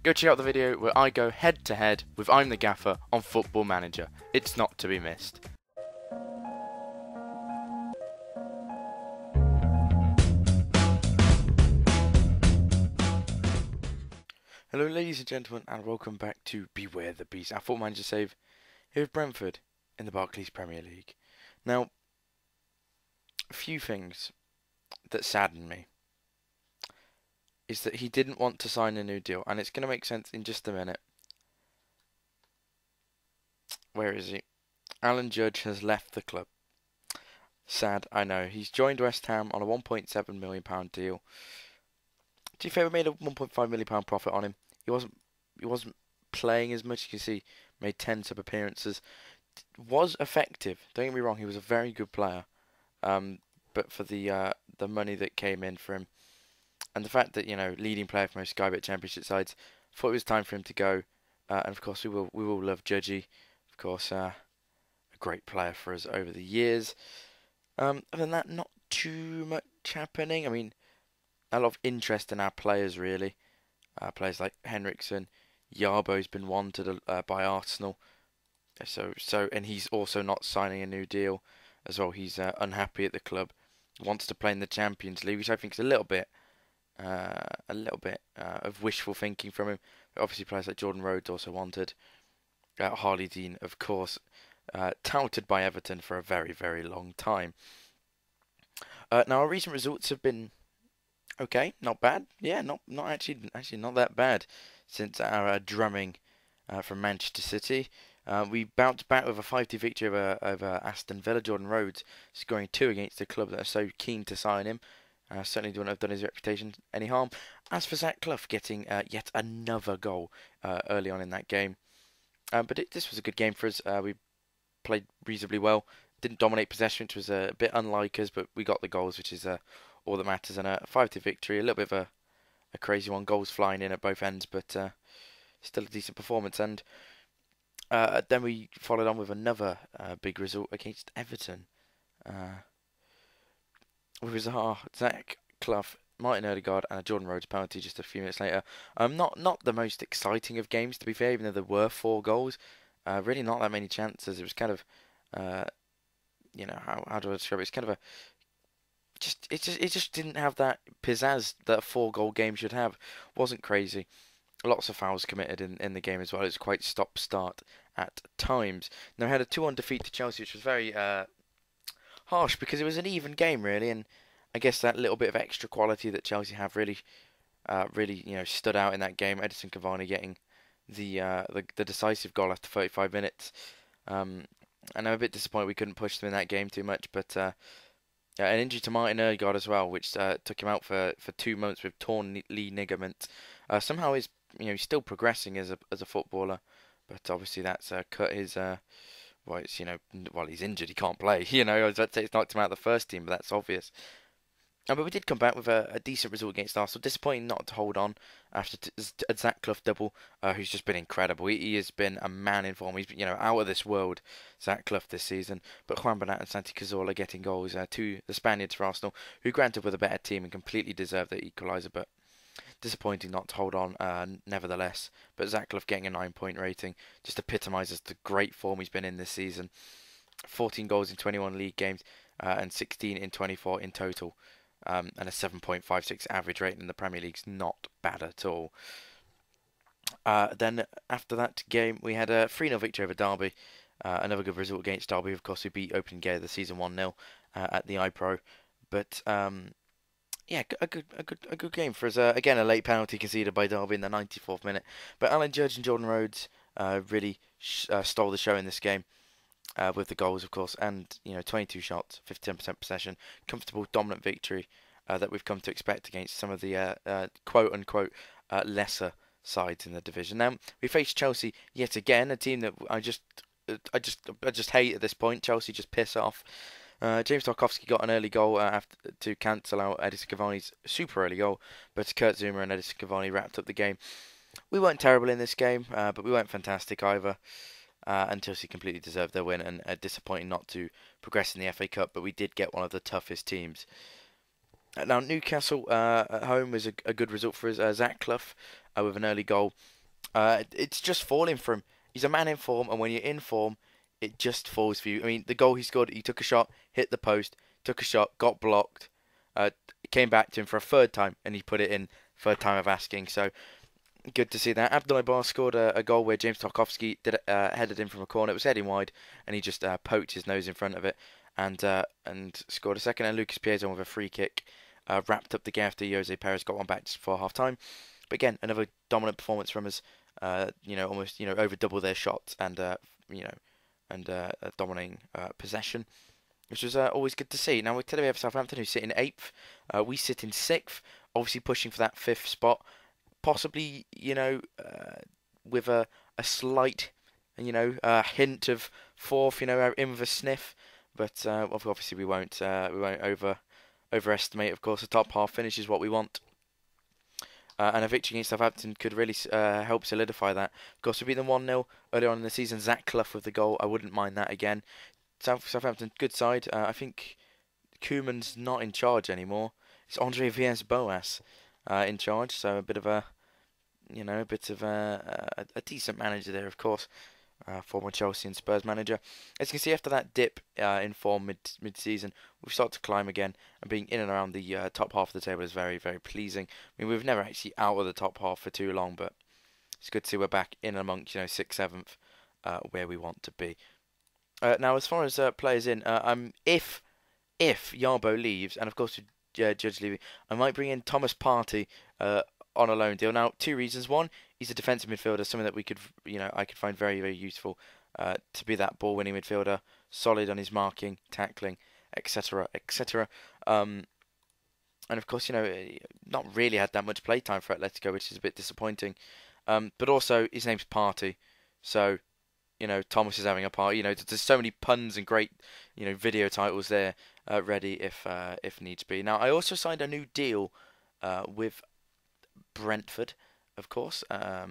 Go check out the video where I go head to head with I'm the Gaffer on Football Manager. It's not to be missed. Hello ladies and gentlemen, and welcome back to Beware the Beast, our Football Manager save here with Brentford in the Barclays Premier League. Now, a few things that sadden me is that he didn't want to sign a new deal, and it's going to make sense in just a minute. Where is he? Alan Judge has left the club. Sad, I know. He's joined West Ham on a £1.7 million deal. To be fair, we made a £1.5 million profit on him. He wasn't playing as much. You can see, made 10 sub appearances. Was effective. Don't get me wrong. He was a very good player. But for the money that came in for him, and the fact that leading player for most Sky Bet Championship sides, thought it was time for him to go. And of course, we will love Judgy. Of course, a great player for us over the years. Other than that, not too much happening. I mean, a lot of interest in our players, really. Players like Henriksen, Yarbo's been wanted by Arsenal. And he's also not signing a new deal as well. He's unhappy at the club. Wants to play in the Champions League, which I think is a little bit of wishful thinking from him. Obviously, players like Jordan Rhodes also wanted. Harley Dean, of course, touted by Everton for a very, very long time. Now, our recent results have been okay, not bad. Yeah, not actually not that bad since our drumming from Manchester City. We bounced back with a 5-2 victory over Aston Villa. Jordan Rhodes scoring 2 against the club that are so keen to sign him. Certainly don't have done his reputation any harm. As for Zach Clough getting yet another goal early on in that game. But this was a good game for us. We played reasonably well. Didn't dominate possession, which was a bit unlike us, but we got the goals, which is all that matters. And a 5-2 victory, a little bit of a crazy one. Goals flying in at both ends, but still a decent performance. And then we followed on with another big result against Everton. With Zach Clough, Martin Odegaard, and a Jordan Rhodes penalty just a few minutes later. Not the most exciting of games, to be fair, even though there were 4 goals. Really not that many chances. It was kind of, how do I describe it? It's kind of it just didn't have that pizzazz that a 4-goal game should have. Wasn't crazy. Lots of fouls committed in the game as well. It was quite stop-start at times. Now, we had a 2-1 defeat to Chelsea, which was very harsh because it was an even game, really, and I guess that little bit of extra quality that Chelsea have really stood out in that game. Edison Cavani getting the decisive goal after 35 minutes. And I'm a bit disappointed we couldn't push them in that game too much, but an injury to Martin Odegaard as well, which took him out for 2 months with torn knee ligament. Somehow he's still progressing as a footballer, but obviously that's cut his he's injured, he can't play. I was about to say it's knocked him out of the first team, but that's obvious. But we did come back with a decent result against Arsenal. Disappointing not to hold on after a Zach Clough double, who's just been incredible. He has been a man in form. He's been, out of this world, Zach Clough this season. But Juan Bernat and Santi Cazorla getting goals to the Spaniards for Arsenal, who granted were the better team and completely deserved the equaliser. But disappointing not to hold on, nevertheless. But Zach Clough getting a 9-point rating just epitomises the great form he's been in this season. 14 goals in 21 league games and 16 in 24 in total. And a 7.56 average rating in the Premier League's not bad at all. Then after that game, we had a 3-0 victory over Derby. Another good result against Derby. Of course, we beat opening game of the season 1-0 at the iPro. But a good game for us. Again, a late penalty conceded by Derby in the 94th minute. But Alan Judge and Jordan Rhodes really stole the show in this game. With the goals, of course, and 22 shots, 57% possession, comfortable, dominant victory that we've come to expect against some of the quote-unquote lesser sides in the division. Now we face Chelsea yet again, a team that I just hate at this point. Chelsea just piss off. James Tarkowski got an early goal to cancel out Edison Cavani's super early goal, but Kurt Zouma and Edison Cavani wrapped up the game. We weren't terrible in this game, but we weren't fantastic either. And Chelsea completely deserved their win, and disappointing not to progress in the FA Cup, but we did get one of the toughest teams Now Newcastle at home was a good result for us. Zach Clough with an early goal. It's just falling for him. He's a man in form, and when you're in form, it just falls for you. I mean, the goal he scored, he took a shot, hit the post, took a shot, got blocked. It came back to him for a third time, and he put it in. Third time of asking. So good to see that. Abdoulaye Bar scored a goal where James Tarkowski headed in from a corner. It was heading wide, and he just poked his nose in front of it, and scored a second. And Lucas Piazon with a free kick wrapped up the game after Jose Perez got one back just before half time. But again, another dominant performance from us. Almost over double their shots and dominating possession, which was always good to see. Now we have Southampton who sit in 8th. We sit in 6th, obviously pushing for that 5th spot. Possibly, with a slight, hint of 4th, in with a sniff. But obviously we won't overestimate. Of course, the top half finish is what we want. And a victory against Southampton could really help solidify that. Of course, we beat them 1-0 earlier on in the season. Zach Clough with the goal. I wouldn't mind that again. Southampton, good side. I think Koeman's not in charge anymore. It's Andre Villas-Boas in charge. So a bit of a decent manager there, of course. Former Chelsea and Spurs manager. As you can see, after that dip in form mid-season, we've started to climb again, and being in and around the top half of the table is very, very pleasing. I mean, we've never actually out of the top half for too long, but it's good to see we're back in amongst 6th, 7th, where we want to be. Now, as far as players in, if Yarbo leaves, and of course Judge leaving, I might bring in Thomas Partey on a loan deal. Now, 2 reasons. One, he's a defensive midfielder, something that I could find very, very useful to be that ball-winning midfielder, solid on his marking, tackling, etc., etc. And of course, not really had that much playtime for Atletico, which is a bit disappointing. But also, his name's Partey, so Thomas is having a party. There's so many puns and great, video titles there ready if needs be. Now, I also signed a new deal with Brentford, of course. That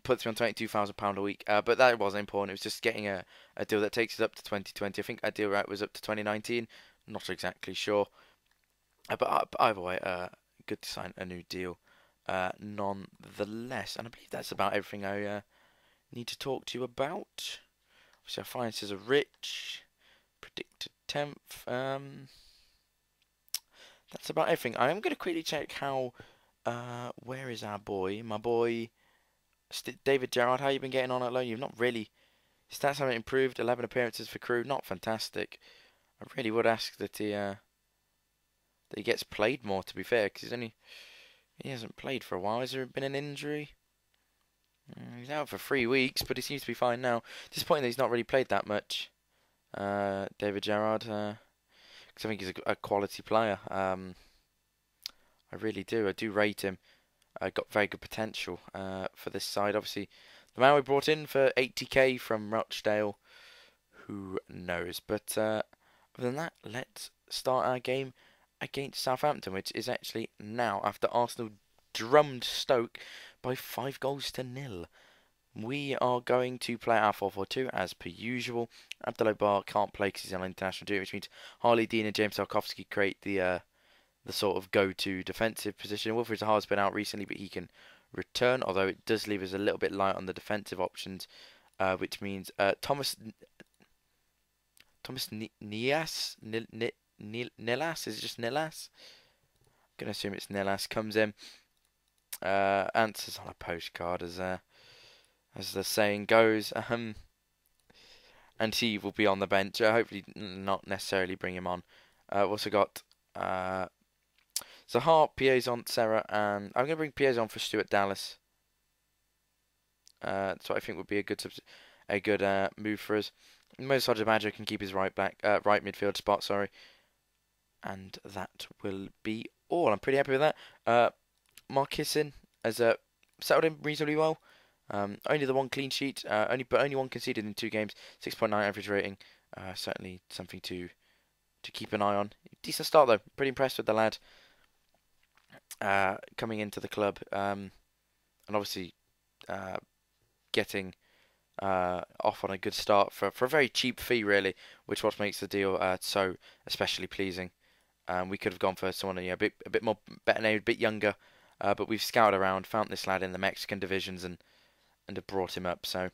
puts me on £22,000 a week. But that wasn't important. It was just getting a deal that takes us up to 2020. I think our deal was up to 2019. Not exactly sure. But either way, good to sign a new deal nonetheless. And I believe that's about everything I need to talk to you about. So our finances are rich. Predicted 10th. That's about everything. I am going to quickly check how. Where is our boy? My boy, David Gerrard. How you been getting on at loan? You've not really. Stats haven't improved. 11 appearances for Crew. Not fantastic. I really would ask that he gets played more. To be fair, because he hasn't played for a while. Has there been an injury? He's out for 3 weeks, but he seems to be fine now. Disappointing that he's not really played that much. David Gerrard. Because I think he's a quality player. I really do. I do rate him. Got very good potential for this side. Obviously, the man we brought in for 80k from Rochdale, who knows? But other than that, let's start our game against Southampton, which is actually now after Arsenal drummed Stoke by 5-0. We are going to play our 4-4-2 as per usual. Abdoulaye Bar can't play because he's on international duty, which means Harley Dean and James Tarkowski create the sort of go-to defensive position. Wilfried Zaha's been out recently, but he can return, although it does leave us a little bit light on the defensive options, which means Thomas Nias, Nilas, is it just Nilas? I'm going to assume it's Nilas, comes in, answers on a postcard as the saying goes, and he will be on the bench. Hopefully not necessarily bring him on. We've also got Zaha, Piazon, Serra, and I'm going to bring Piazon for Stuart Dallas. So I think would be a good move for us. Most Roger Badger can keep his right midfield spot, sorry. And that will be all. I'm pretty happy with that. Mark Kissin has settled in reasonably well. Only the 1 clean sheet, only 1 conceded in 2 games, 6.9 average rating. Certainly something to keep an eye on. Decent start though. Pretty impressed with the lad coming into the club, and obviously getting off on a good start for a very cheap fee, really, which what makes the deal so especially pleasing. We could have gone for someone a bit more better named, a bit younger, but we've scouted around, found this lad in the Mexican divisions, and have brought him up. So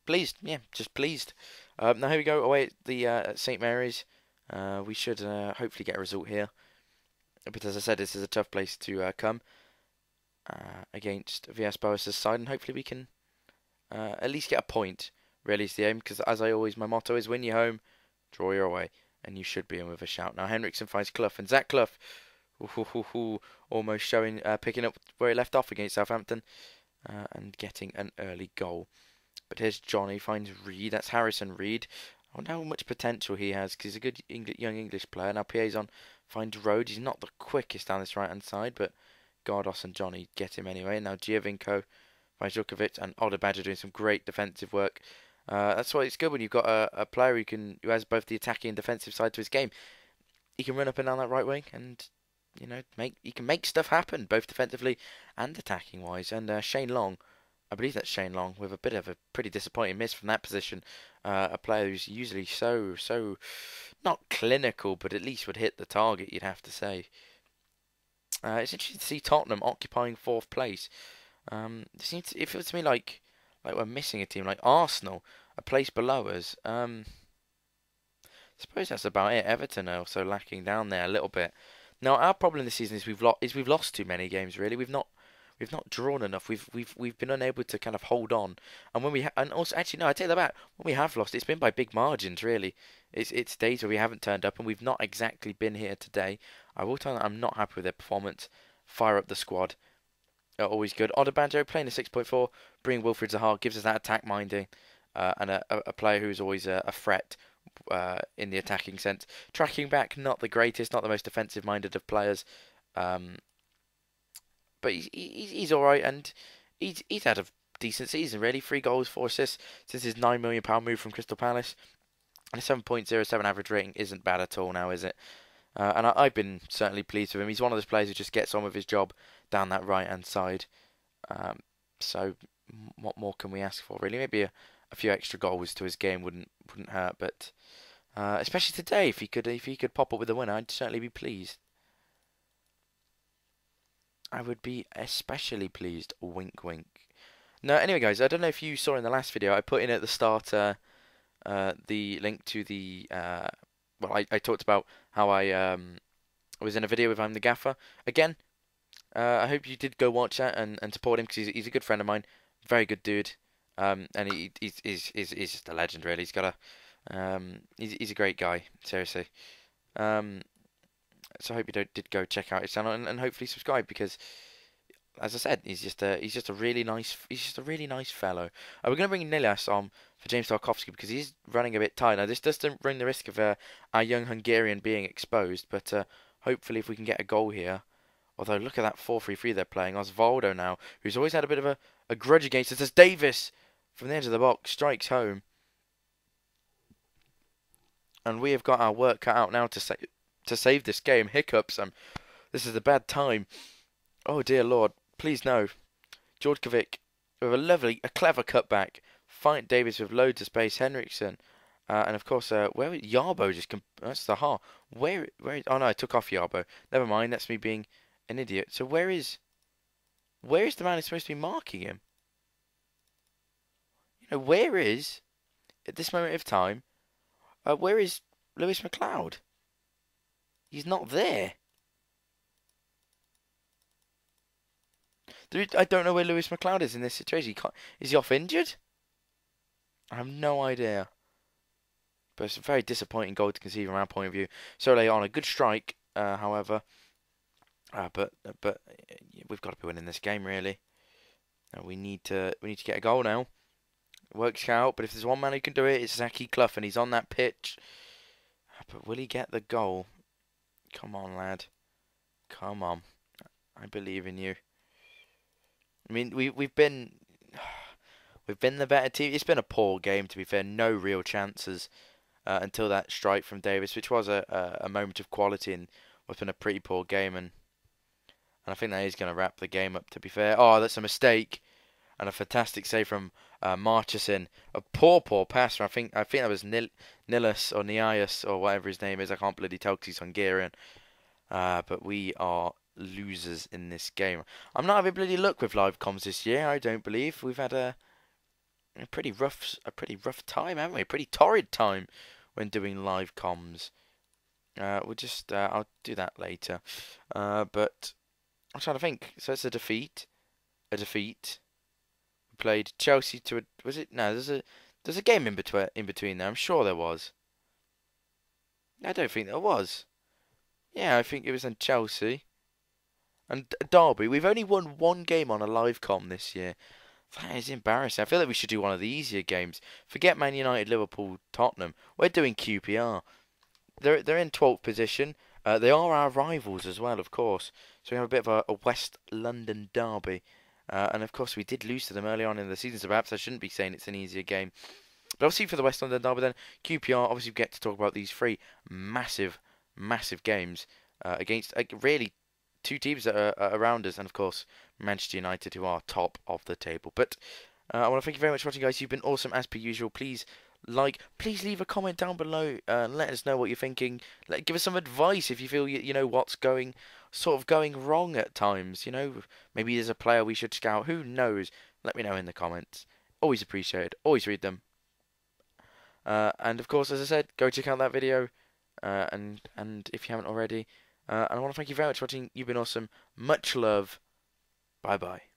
pleased, yeah, just pleased. Now here we go away at the at St Mary's. We should hopefully get a result here, but as I said, this is a tough place to come against Villas-Boas' side, and hopefully we can at least get a point. Really is the aim, because as I always, my motto is win your home, draw your away, and you should be in with a shout. Now Henriksen finds Clough, and Zach Clough, almost showing, picking up where he left off against Southampton, and getting an early goal. But here's Johnny, finds Reed, that's Harrison Reed. I wonder how much potential he has, because he's a good young English player. Now Piazon finds Rhodes, he's not the quickest down this right hand side, but Gardos and Johnny get him anyway. Now Giovinco finds Djokovic, and Oderbadger doing some great defensive work. That's why it's good when you've got a player who has both the attacking and defensive side to his game. He can run up and down that right wing, and he can make stuff happen both defensively and attacking wise. And Shane Long, I believe that's Shane Long, with a bit of a pretty disappointing miss from that position. A player who's usually so not clinical, but at least would hit the target, you'd have to say. It's interesting to see Tottenham occupying fourth place. It feels to me like we're missing a team like Arsenal, a place below us. I suppose that's about it. Everton are also lacking down there a little bit. Now our problem this season is we've lost too many games. Really, we've not drawn enough. We've been unable to kind of hold on. And and also actually no, I take that back. When we have lost, it's been by big margins. Really, it's days where we haven't turned up, and we've not exactly been here today. I will tell you that I'm not happy with their performance. Fire up the squad. Always good. Odebanjo playing a 6.4, bringing Wilfried Zaha, gives us that attack minding, and a player who's always a threat in the attacking sense. Tracking back, not the greatest, not the most defensive minded of players, but he's all right, and he's had a decent season really. 3 goals, 4 assists since his £9 million move from Crystal Palace, and a 7.07 average rating isn't bad at all now, is it? And I've been certainly pleased with him. He's one of those players who just gets on with his job down that right-hand side. So what more can we ask for, really? Maybe a few extra goals to his game wouldn't hurt. But especially today, if he could pop up with a winner, I'd certainly be pleased. I would be especially pleased. Wink, wink. No, anyway, guys, I don't know if you saw in the last video, I put in at the start the link to the well, I talked about how I was in a video with I'm the Gaffer. Again, I hope you did go watch that and support him, because he's a good friend of mine, very good dude, and he's just a legend really. He's got he's a great guy, seriously. So I hope you did go check out his channel and hopefully subscribe, because as I said, he's just a really nice fellow. We're going to bring Nilas on for James Tarkowski, because he's running a bit tight. Now this doesn't run the risk of our young Hungarian being exposed, but hopefully if we can get a goal here. Although look at that 4-3-3 they're playing. Osvaldo now, who's always had a bit of a grudge against us, as Davis from the edge of the box strikes home, and we have got our work cut out now to save this game. Hiccups. This is a bad time. Oh dear Lord. Please no. Djordjevic with a clever cutback. Fight Davis with loads of space. Henriksen. And of course, where is Yarbo? That's the heart. Where is? Oh no, I took off Yarbo. Never mind. That's me being an idiot. So where is the man who's supposed to be marking him? Where is, at this moment of time, where is Lewis McLeod? He's not there. I don't know where Lewis McLeod is in this situation. Is he off injured? I have no idea. But it's a very disappointing goal to concede from our point of view. Soleil on a good strike, however. But we've got to be winning this game, really. We need to get a goal now. It works out, but if there's one man who can do it, it's Zaki Clough, and he's on that pitch. But will he get the goal? Come on, lad. Come on. I believe in you. I mean, we've been the better team. It's been a poor game, to be fair. No real chances until that strike from Davis, which was a moment of quality, and what's been a pretty poor game. And I think that is going to wrap the game up, to be fair. Oh, that's a mistake. and a fantastic save from Marchesson. A poor pass from I think that was Nilus or Nias or whatever his name is. I can't bloody tell because he's Hungarian. But we are losers in this game. I'm not having bloody luck with live comms this year. I don't believe we've had a pretty rough time, haven't we? A pretty torrid time when doing live comms. I'll do that later. But I'm trying to think. So it's a defeat. A defeat. We played Chelsea to a. Was it? No, there's a game in between there. I'm sure there was. I don't think there was. Yeah, I think it was in Chelsea and Derby. We've only won one game on a live com this year. That is embarrassing. I feel like we should do one of the easier games. Forget Man United, Liverpool, Tottenham. We're doing QPR. They're in 12th position. They are our rivals as well, of course. So we have a bit of a West London derby. And of course, we did lose to them early on in the season, so perhaps I shouldn't be saying it's an easier game. But obviously, for the West London derby, then QPR. Obviously, we get to talk about these three massive games against really two teams that are around us, and of course, Manchester United, who are top of the table. But I want to thank you very much for watching, guys. You've been awesome as per usual. Please please leave a comment down below and let us know what you're thinking. Give us some advice if you feel you know what's going wrong at times. You know, maybe there's a player we should scout. Who knows? Let me know in the comments. Always appreciated. Always read them. And of course, as I said, go check out that video. And if you haven't already, and I want to thank you very much for watching. You've been awesome. Much love. Bye bye.